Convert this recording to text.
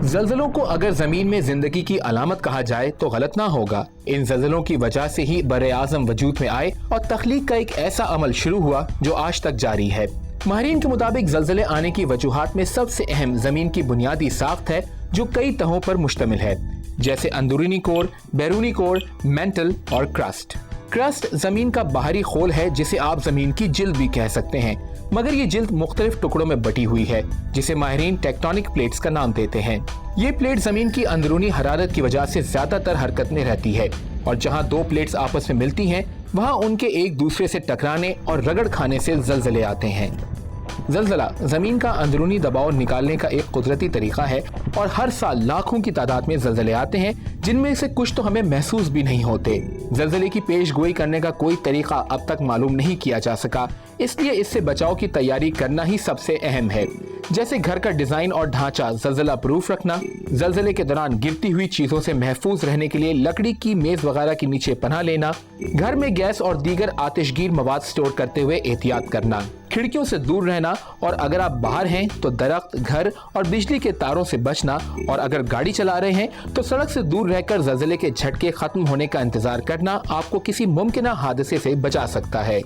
زلزلوں کو اگر زمین میں زندگی کی علامت کہا جائے تو غلط نہ ہوگا۔ ان زلزلوں کی وجہ سے ہی بر اعظم وجود میں آئے اور تخلیق کا ایک ایسا عمل شروع ہوا جو آج تک جاری ہے۔ ماہرین کے مطابق زلزلے آنے کی وجوہات میں سب سے اہم زمین کی بنیادی ساخت ہے جو کئی تہوں پر مشتمل ہے، جیسے اندرونی کور، بیرونی کور، مینٹل اور کرسٹ۔ کرسٹ زمین کا باہری خول ہے جسے آپ زمین کی جلد بھی کہہ سکتے ہیں، مگر یہ جلد مختلف ٹکڑوں میں بٹی ہوئی ہے جسے ماہرین ٹیکٹونک پلیٹس کا نام دیتے ہیں۔ یہ پلیٹ زمین کی اندرونی حرارت کی وجہ سے زیادہ تر حرکت میں رہتی ہے، اور جہاں دو پلیٹس آپس میں ملتی ہیں وہاں ان کے ایک دوسرے سے ٹکرانے اور رگڑ کھانے سے زلزلے آتے ہیں۔ زلزلہ زمین کا اندرونی دباؤ نکالنے کا ایک قدرتی طریقہ ہے، اور ہر سال لاکھوں کی تعداد میں زلزلے آتے ہیں جن میں سے کچھ تو ہمیں محسوس بھی نہیں ہوتے۔ زلزلے کی پیش گوئی کرنے کا کوئی طریقہ اب تک معلوم نہیں کیا جا سکا، اس لیے اس سے بچاؤ کی تیاری کرنا ہی سب سے اہم ہے، جیسے گھر کا ڈیزائن اور ڈھانچہ زلزلہ پروف رکھنا، زلزلے کے دوران گرتی ہوئی چیزوں سے محفوظ رہنے کے لیے لکڑی کی میز وغیرہ کے نیچے پناہ لینا، گھر میں گیس اور دیگر آتش گیر مواد سٹور کرتے ہوئے احتیاط کرنا، کھڑکیوں سے دور رہنا، اور اگر آپ باہر ہیں تو درخت، گھر اور بجلی کے تاروں سے بچنا، اور اگر گاڑی چلا رہے ہیں تو سڑک سے دور رہ کر زلزلے کے جھٹکے ختم ہونے کا انتظار کرنا آپ کو کسی ممکنہ حادثے سے بچا سکتا ہے۔